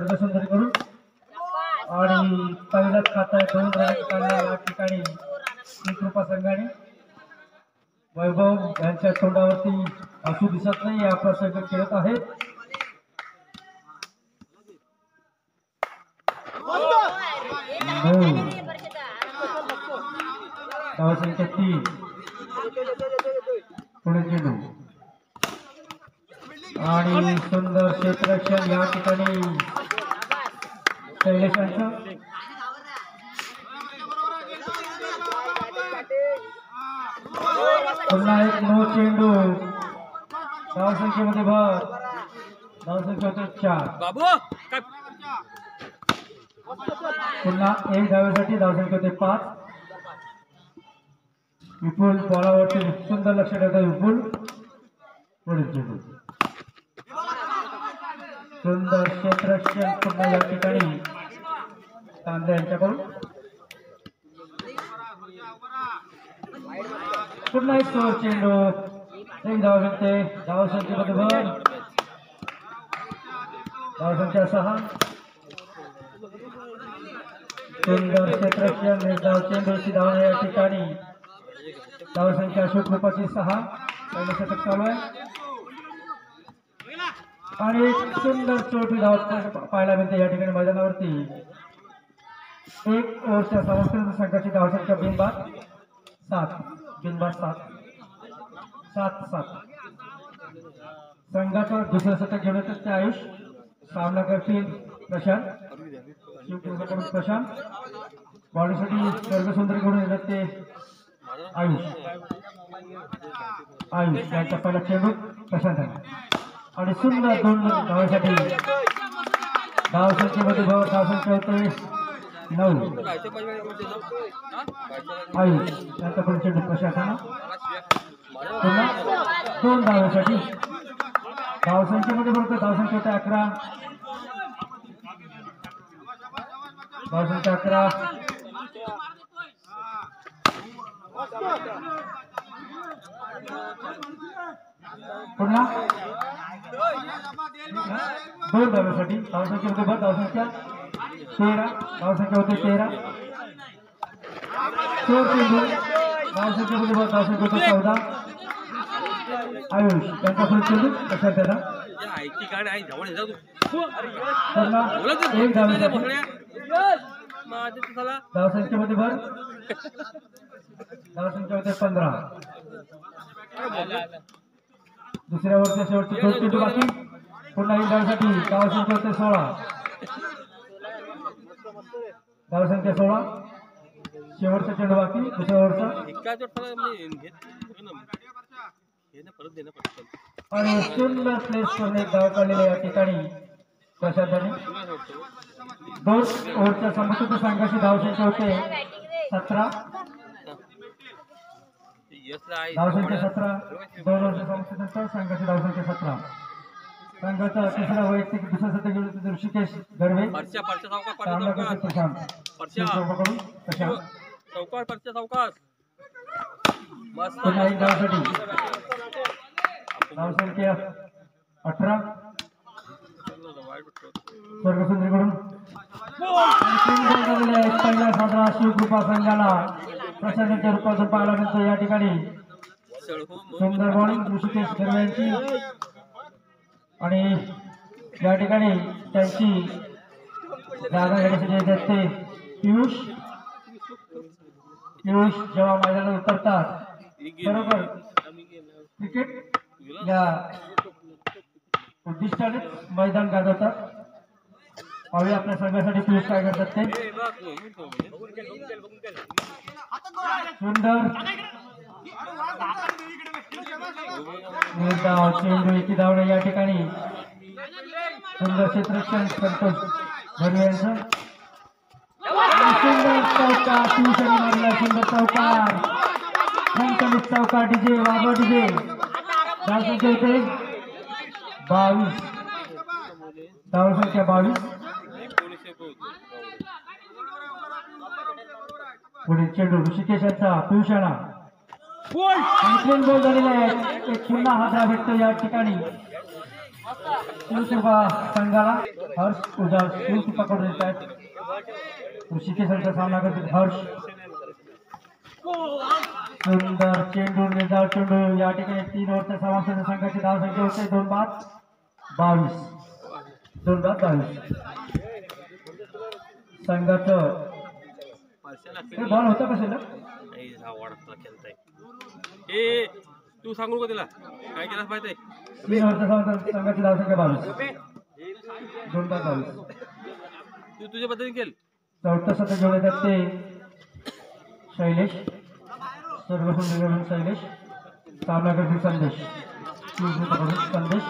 स्वर्गसुंदरी करून आणि पहिलाच खाता 2 रन काढले या ठिकाणी कृपा संघाने। वैभव यांच्या तोंडावरती असू दिसत नाही, या प्रसंग खेळत आहेत। धावसंख्या 3 पुढे चेंडू आणि सुंदर क्षेत्ररक्षण या ठिकाणी शैलेशांचं। पुन्हा एक नो चेंडू, धावसंख्येमध्ये भर, धावसंख्या होते 4। पुन्हा एक धावेसाठी धावसंख्या होते 5। विपुल बॉलावरती सुंदर लक्ष ठेवतो विपुल। पुढे चेंडू सुंदर क्षेत्ररक्षण पुन्हा या ठिकाणी कांदा यांच्याकडून। पुन्हा एक सोर चेंडू, एक धाव भेटते, धावसंख्येमध्ये भर, धावसंख्या 6। सुंदर क्षेत्ररक्षण, एक धाव चेंडूची धावणे या ठिकाणी, धावसंख्या अशोक 6। पहिलं षटक चालू आहे आणि एक सुंदर चोटी धाव पाहायला मिळते या ठिकाणी मैदानावरती। एक ओव्हरच्या समस्तेच्या संघाची धावसंख्या बिनबाद 7, बिनबाद 7। संघाचं दुसरं षटक घेऊन येतात ते आयुष, सामना करतील प्रशांत, शिवपूरकडून प्रशांत, बॉडीसाठी स्वर्गसुंदरी कडून येतात ते आयुष यांचा पहिला चेंडू प्रशांत आणि सुंदर 2 धावांसाठी धावसंख्येमध्ये भर, धावसंख्या होते 9। आयुष यांचा पहिला चेंडू प्रशांत, पुन्हा 2 धावांसाठी धावसंख्येमध्ये भरतो, धावसंख्या होते 11, धावसंख्या 11। पुन्हा 2 धावांसाठी धावसंख्या होते भर, धावसंख्या 13, धावसंख्या होते 13। चोर चेंडू, धावसंख्येमध्ये भर, धावसंख्या होते 14। आयुष त्यांचा पुढे चेंडू कशा त्याला पुन्हा 1 धावेसाठी धावसंख्येमध्ये भर, धावसंख्या होते 15। दुसऱ्या ओव्हरच्या शेवटचे 2 चेंडू बाकी, पुन्हा 1 धावेसाठी धावसंख्या होते 16, धावसंख्या 16। शेवटचा चेंडू बाकी दुसऱ्या ओव्हरचा आणि सुंदर प्लेस करून एक धाव काढलेला या ठिकाणी प्रशांतने। 2 ओव्हरच्या समस्तेच्या संघाची धावसंख्या होते 17, धावसंख्या 17। 2 ओव्हरच्या समस्तेच्या संघाची धावसंख्या 17। संघाचा तिसरा वैयक्तिक दुसरा षटक घेऊन ऋषिकेश गरवे, सामना करतो प्रशांत, पुन्हा 1 धावासाठी धावसंख्या 18। स्वर्गसुंदरीकडून पहिला साजरा शिवकृपा संघाला प्रशांतच्या रूपातून पाहायला मिळतो या ठिकाणी। सुंदर बॉलिंग ऋषिकेश गरवे यांची आणि या ठिकाणी त्यांची जागा घेण्यासाठी येतात ते पियुष जेव्हा मैदानात उतरतात बरोबर क्रिकेट या उद्दिष्टाने मैदान गाजवतात। पाहूया आपल्या संघासाठी पियुष काय करतात ते। सुंदर चेंडू, एकी धावणे या ठिकाणी, सुंदर क्षेत्ररक्षण संतोष भरवे यांचं, सुंदर चौकार पियुषाने मारला, सुंदर चौकार, खणखणीत चौकार, डीजे वाजवा डीजे। धावसंख्या होते 22, धावसंख्या 22। पुढे चेंडू ऋषिकेश यांचा पियुषाला बॉल झालेला आहे, एक पुन्हा हा धाव भेटतो या ठिकाणी शिवकृपा संघाला हर्ष उजाळ शिवकृपा कडून येत आहेत. ऋषिकेशांचा सामना करतील हर्ष. सुंदर चेंडू निर्धाव चेंडू या ठिकाणी 3 ओव्हरच्या समाप्तीच्या संघाची धाव संख्या होते 2-22 2-22 संघाचं बॉल होता कशाला तू सांगू का तिला काय केलं माहिती 3 ओव्हरच्या संघाची धाव संख्या 22 2-22 तू तुझ्या पद्धतीने केल. चौथा शतक घेऊन येतात ते शैलेश सर्वसुंदर शैलेश सामना करतील संदेश संदेश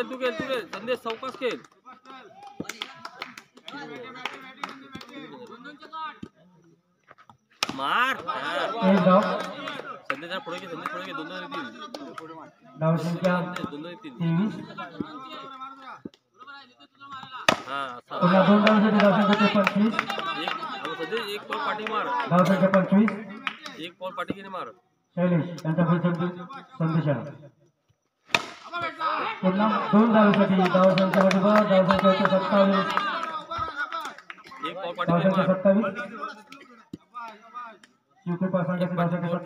तू केल संदेश सावकाश केल. मार एक धाव संदेशा पुढे घे संदेश पुढे घे 2 येतील. धाव संख्या 2 येतील. 23 पुन्हा 2 धावांसाठी धाव संख्या 25 संदेश एक बॉल पाठी मार. धाव संख्या 25 एक बॉल पाठी घेणे मार. शैलेश यांचा फलचंदू संदेशाला पुन्हा 2 धावांसाठी धाव संख्या मध्ये धाव संख्या 27 एक बॉल धाव पाठी संख्या मार. 27 शिवकृपा संघाची धाव संख्या 27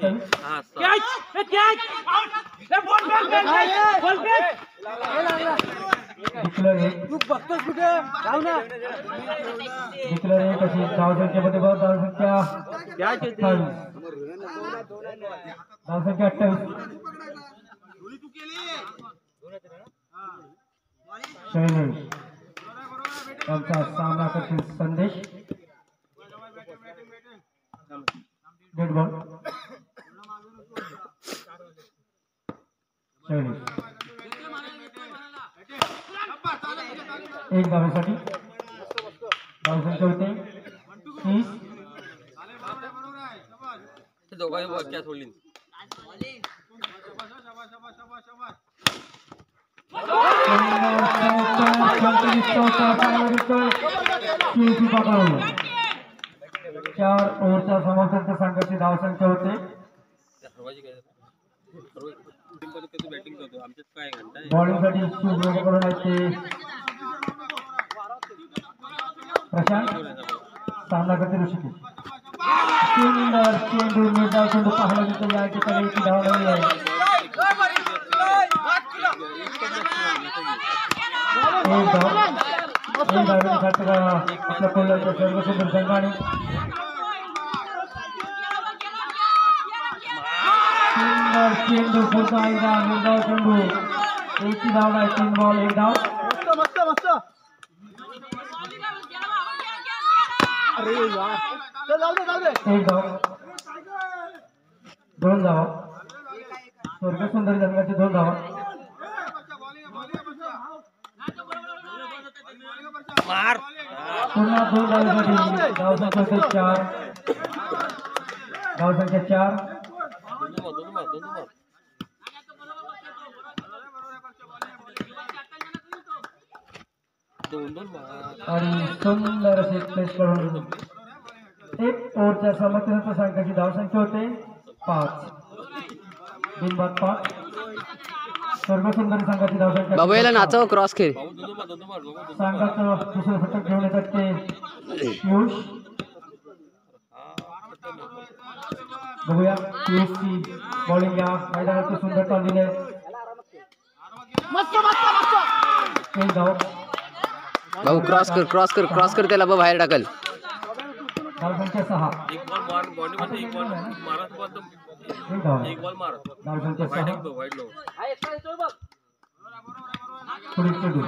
डिक्लेअर एक अशी धाव संख्येमध्ये धाव संख्या 28 धाव संख्या 28 शैलेश यांचा सामना करतील संदेश डेड बॉल शैलेश एक धावेसाठी धाव संख्या होते 30 दोघांनी वाक्यात सोडली. चार ओव्हरच्या समाप्तीच्या संघाची धाव संख्या होते बॅटिंग करतो आमच्यात काय घंटा बॉलिंगसाठी शिवकृपाकडून आहेत ते प्रशांत सामना करते ऋषिकेश. सुंदर चेंडू निर्धाव चेंडू पाहायला मिळतो या ठिकाणी ती धाव नाही आहे. एक धावेसाठी आपल्या कोल्हापूरच्या सर्वसुंदर संघाने सुंदर चेंडू पुन्हा एकदा निर्धाव चेंडू एकही धाव नाही 3 बॉल 1 धाव एक धाव 2 धावा स्वर्गसुंदरी संघाची 2 धावा मार पुन्हा 2 धावांसाठी धाव संख्या 4 धाव संख्या 4 आणि सुंदर असे प्लेस करून 1 ओव्हरच्या समाप्तीनंतर संघाची धाव संख्या होते 5 बिनबाद 5 सर्वसुंदर संघाची धाव संख्या बाबू याला नाचाव क्रॉस खेळ संघाचं दुसरं शतक घेऊन येतात ते पियुष. बघूया पियुषची बॉलिंग या मैदानाची सुंदर चाललेली आहे. एक धाव भाऊ क्रॉस कर त्याला बघ बाहेर टाकल. धाव संख्या 6 एक बॉल मार बॉडी मध्ये एक बॉल मारत बॉल एक धाव एक बॉल मार धाव संख्या 6 वाईट लो पुढील चेंडू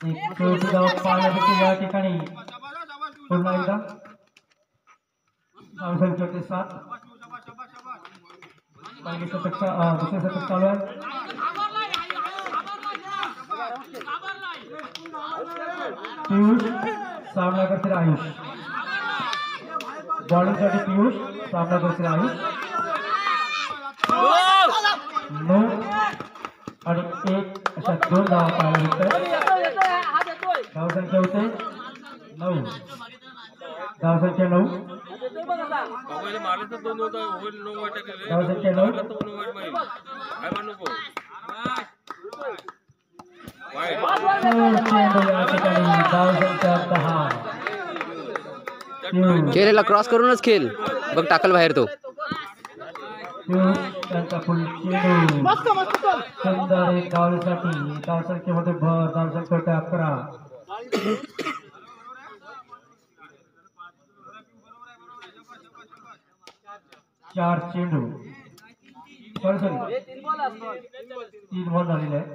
एक चौथी धाव पाहण्यासाठी या ठिकाणी पुन्हा एकदा धाव संख्या होते 7 पहिली शतक दुसरे शतक चालू आहे. पियुष सामना करतील आयुष बॉलिंगसाठी पियुष सामना करतील आयुष 9 आणि 1 अशा 2 धावा पाहायला मिळतात. धाव संख्या होते 9 धाव संख्या 9 बाबा मारले तर 2 होता होईल 9 वाटा केले धावसंख्या 9. मारलं तर 9 वाट माहिती काय म्हणू नको वाईट चेंडू या ठिकाणी धावसंख्या 10. केलेला क्रॉस करूनच खेळ बघ टाकल बाहेर तो त्यांचा फुल चेंडू सुंदर एक धावसाठी धावसंख्येमध्ये भर धावसंख्या होते 11. चार चेंडू सॉरी 3 बॉल झालेले आहे.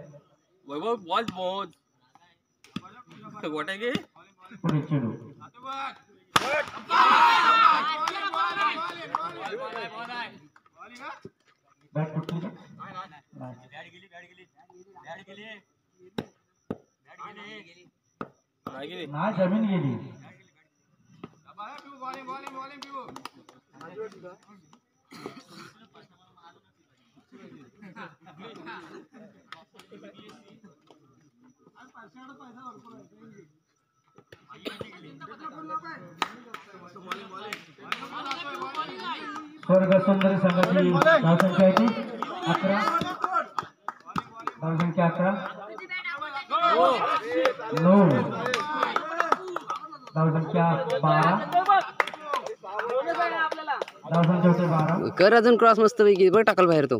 वैभव बॉल बहुत गोटा घे पुढे चेंडू बॅट तुटली का? नाही जमीन गेली. स्वर्ग सुंदरी संघाची धावसंख्या आहे ती 11. धावसंख्या 11. 9. धावसंख्या 12. धावसंख्या होते 12. कर अजून क्रॉस मस्त पैकी बघ टाकल बाहेर तो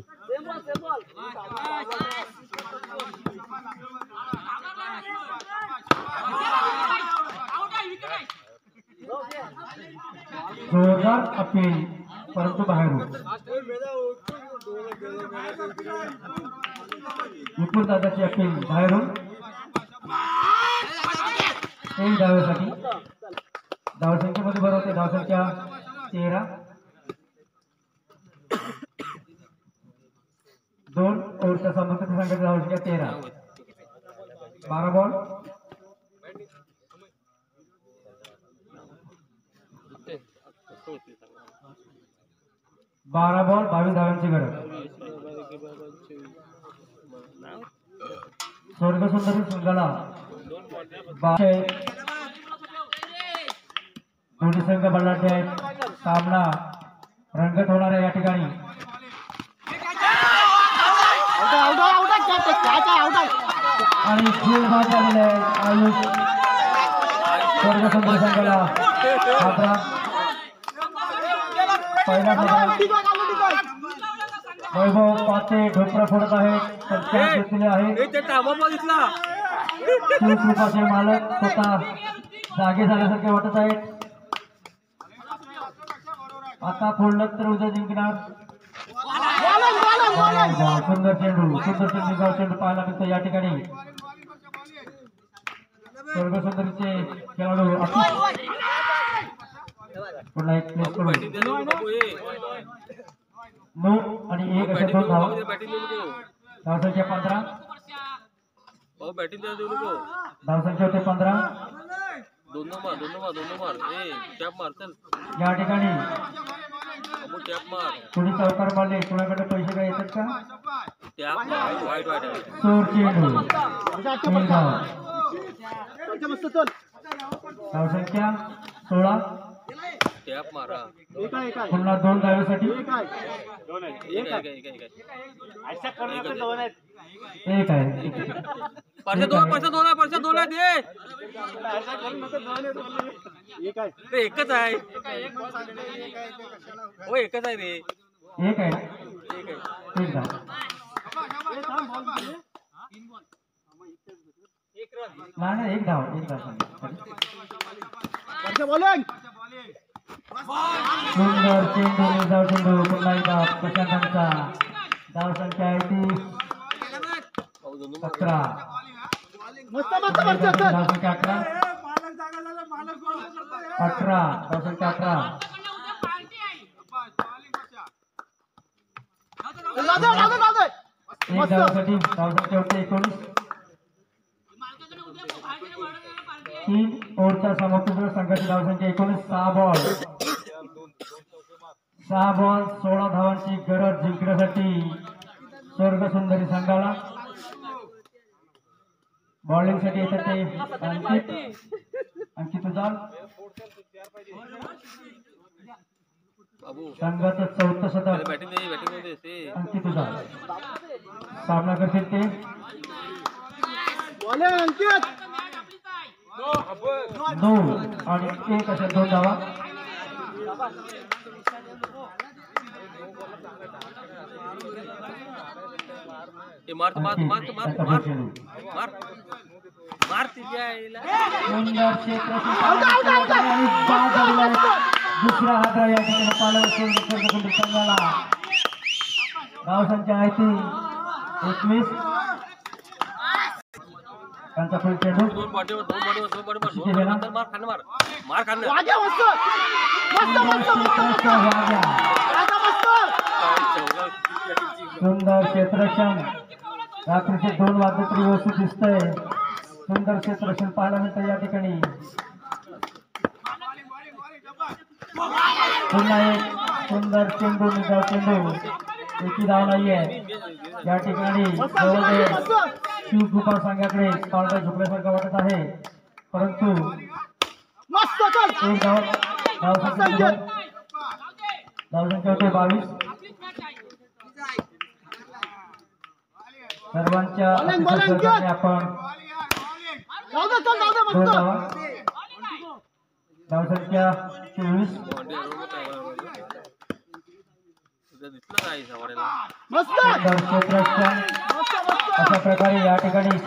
जोरदार अपील परंतु बाहेरून विपुल दादाची अपील बाहेरून 1 धावेसाठी धावसंख्येमध्ये बरोबर होते धावसंख्या 13. 2 ओव्हरच्या समाप्त संघाची धावसंख्या 13. 12 बॉल 22 धावांची गरज. स्वर्गसुंदरी संघाला दोन्ही संघ बलाढ्य आहेत. सामना रंगत होणार आहे या ठिकाणी. आणि खेळ बाद झालेला आहे. आयुष स्वर्गसुंदरी संघाला मात्र पहिला वैभव पाते ढोकरा फोडत आहेत. घेतलेले आहे शिवकृपाचे मालक स्वतः जागे झाल्यासारखे वाटत आहेत. आता फोडलं तर उद्या जिंकणार. सुंदर चेंडू चेंडू पाहायला मिळतो या ठिकाणी. स्वर्गसुंदरीचे खेळाडू पुन्हा एक प्लेस करून 9 आणि 1 अशा 2 धावा. धावसंख्या 15. धावसंख्या होते 15. दोन मार टॅप मार चल या ठिकाणी टॅप मार कोणी चौकार मारले. कोणाकडे पैसे काय येतात का? टॅप मार वाईट चोर चेंडू 1 धाव. धावसंख्या 16. टॅप मारा पुन्हा 2 धावेसाठी 1 आहे. परशा दोन दे एकच आहे हो एकच आहे रे 1 आहे. 1 धाव. नाही 1 धाव. 1 धाव. सुंदर चेंडू पुन्हा एकदा प्रशांतांचा. धावसंख्या आहे ती 11. धावसंख्या 11. 18. धावसंख्या 18. एक धावासाठी धावसंख्या होते 19. 3 ओव्हरच्या समाप्तीनंतर संघाची धावसंख्या 19. 6 बॉल 16 धावांची गरज जिंकण्यासाठी स्वर्गसुंदरी संघाला. बॉलिंग साठी येतात ते अंकित उजाल. बाबू संघाचं चौथं शतक बॅटिंग मध्ये ते अंकित तुझा सामना करतील ते 9 आणि 1 अशा 2 धावा. हे मार सुंदर क्षेत्रक्षण आणि बाद झालेला आहे. दुसरा हादरा या ठिकाणी पालक संघाला. धावसंख्या आहे ती 21. त्यांचा फुल चेंडू मार सुंदर क्षेत्रक्षण. रात्रीचे 2 वाजले तरी व्यवस्थित दिसतंय. सुंदर क्षेत्रक्षण पाहायला मिळतं या ठिकाणी. पुन्हा एक सुंदर चेंडू निघाव चेंडू. एकी धाव नाहीये या ठिकाणी. जवळजवळ शिवकृपा संघाकडे पावटा झुकल्यासारखं वाटत आहे, परंतु एक धावसंख्या होते 22. सर्वांच्या आपण 2 धावा. धावसंख्या 24. क्षेत्रक्षण अशा प्रकारे या ठिकाणी